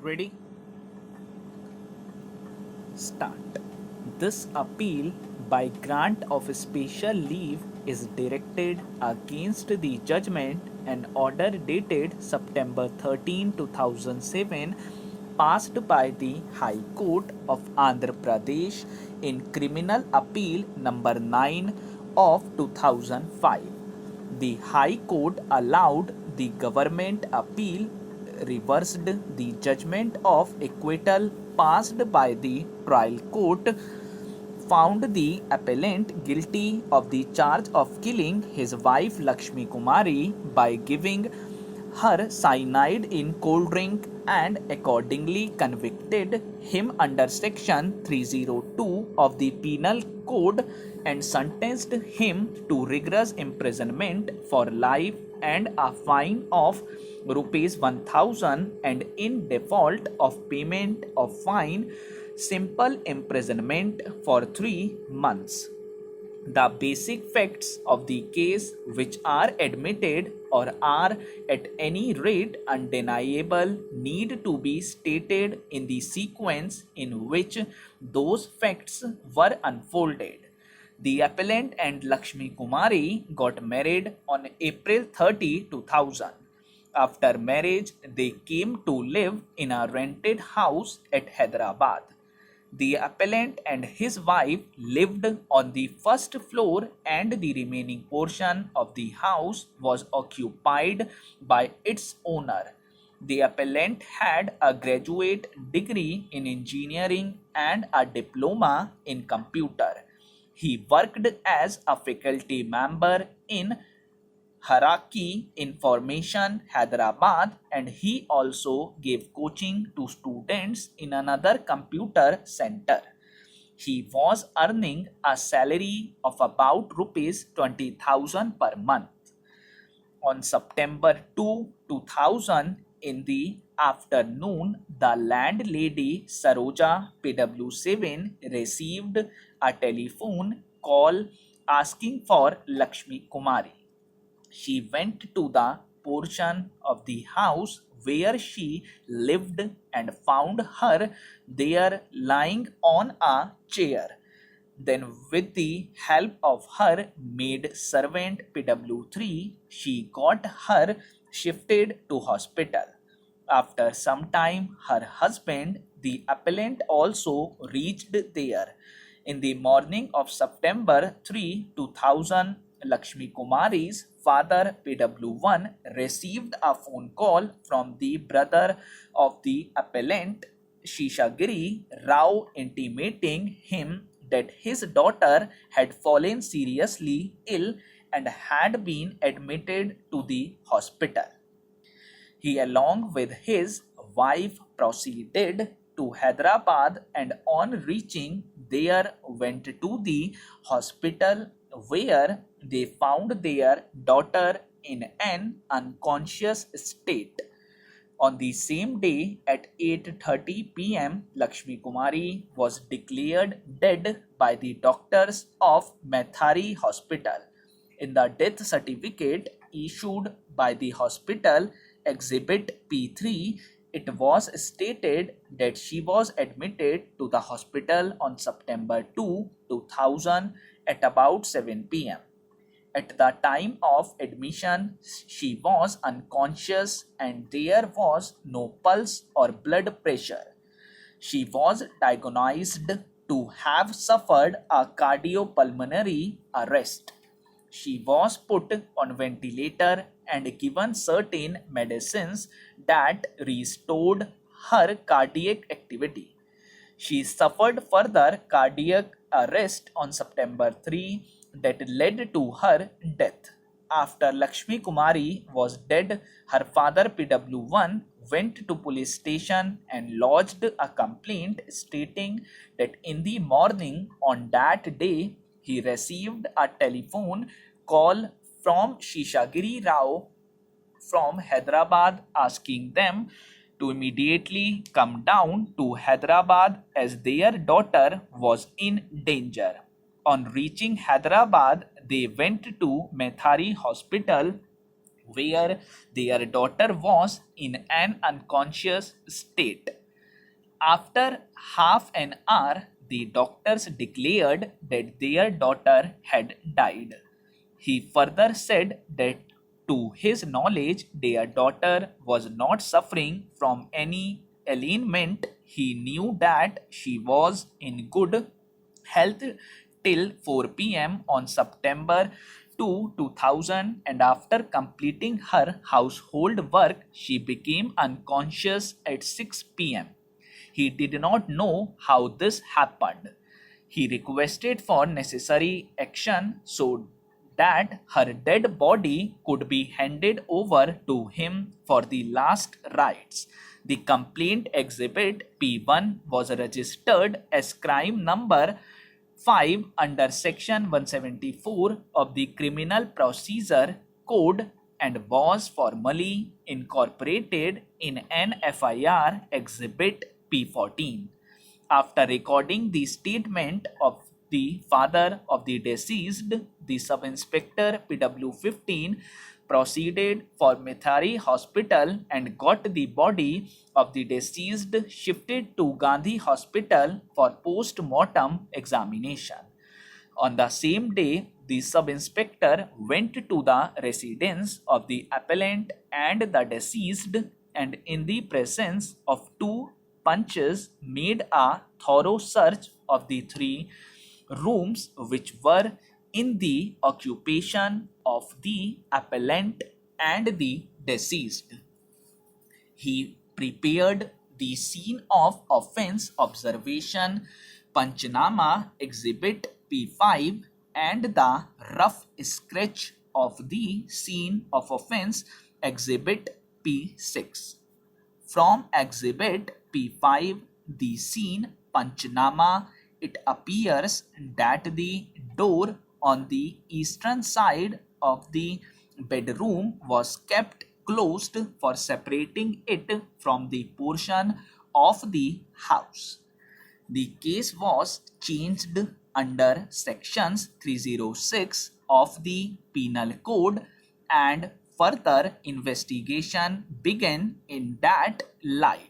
Ready? Start. This appeal by grant of special leave is directed against the judgment and order dated September 13, 2007 passed by the High Court of Andhra Pradesh in Criminal Appeal number 9 of 2005. The High Court allowed the government appeal, reversed the judgment of acquittal passed by the trial court, found the appellant guilty of the charge of killing his wife Lakshmi Kumari by giving her cyanide in cold drink, and accordingly convicted him under section 302 of the penal code and sentenced him to rigorous imprisonment for life and a fine of rupees 1000, and in default of payment of fine, simple imprisonment for 3 months. The basic facts of the case, which are admitted or are at any rate undeniable, need to be stated in the sequence in which those facts were unfolded. The appellant and Lakshmi Kumari got married on April 30, 2000. After marriage, they came to live in a rented house at Hyderabad. The appellant and his wife lived on the first floor, and the remaining portion of the house was occupied by its owner. The appellant had a graduate degree in engineering and a diploma in computer. He worked as a faculty member in Haraki Information, Hyderabad, and he also gave coaching to students in another computer center. He was earning a salary of about rupees 20,000 per month. On September 2, 2000, in the afternoon, the landlady Saroja PW7 received a telephone call asking for Lakshmi Kumari. She went to the portion of the house where she lived and found her there lying on a chair. Then, with the help of her maid servant PW3, she got her shifted to hospital. After some time, her husband, the appellant, also reached there. In the morning of September 3, 2000, Lakshmi Kumari's father PW1 received a phone call from the brother of the appellant Shishagiri Rao intimating him that his daughter had fallen seriously ill and had been admitted to the hospital. He, along with his wife, proceeded to Hyderabad, and on reaching there went to the hospital where they found their daughter in an unconscious state. On the same day at 8:30 p.m., Lakshmi Kumari was declared dead by the doctors of Mathari Hospital. In the death certificate issued by the hospital, Exhibit P3, it was stated that she was admitted to the hospital on September 2, 2000 at about 7 p.m. At the time of admission, she was unconscious and there was no pulse or blood pressure. She was diagnosed to have suffered a cardiopulmonary arrest. She was put on ventilator and given certain medicines that restored her cardiac activity. She suffered further cardiac arrest on September 3 that led to her death. After Lakshmi Kumari was dead, her father PW1 went to police station and lodged a complaint stating that in the morning on that day, he received a telephone call from Shishagiri Rao from Hyderabad asking them to immediately come down to Hyderabad as their daughter was in danger. On reaching Hyderabad, they went to Mathari Hospital where their daughter was in an unconscious state. After half an hour, the doctors declared that their daughter had died. He further said that to his knowledge, their daughter was not suffering from any ailment. He knew that she was in good health till 4 p.m. on September 2, 2000, and after completing her household work, she became unconscious at 6 p.m. He did not know how this happened. He requested for necessary action so that her dead body could be handed over to him for the last rites. The complaint exhibit P1 was registered as crime number 5 under section 174 of the Criminal Procedure Code and was formally incorporated in an FIR exhibit P14. After recording the statement of the father of the deceased, the sub-inspector PW15 proceeded for Mithari Hospital and got the body of the deceased shifted to Gandhi Hospital for post-mortem examination. On the same day, the sub-inspector went to the residence of the appellant and the deceased and in the presence of two punches made a thorough search of the 3 rooms which were in the occupation of the appellant and the deceased. He prepared the scene of offense observation Panchnama exhibit P5 and the rough sketch of the scene of offense exhibit P6. From exhibit P5, the scene Panchnama, it appears that the door on the eastern side of the bedroom was kept closed for separating it from the portion of the house. The case was changed under sections 306 of the Penal Code and further investigation began in that light.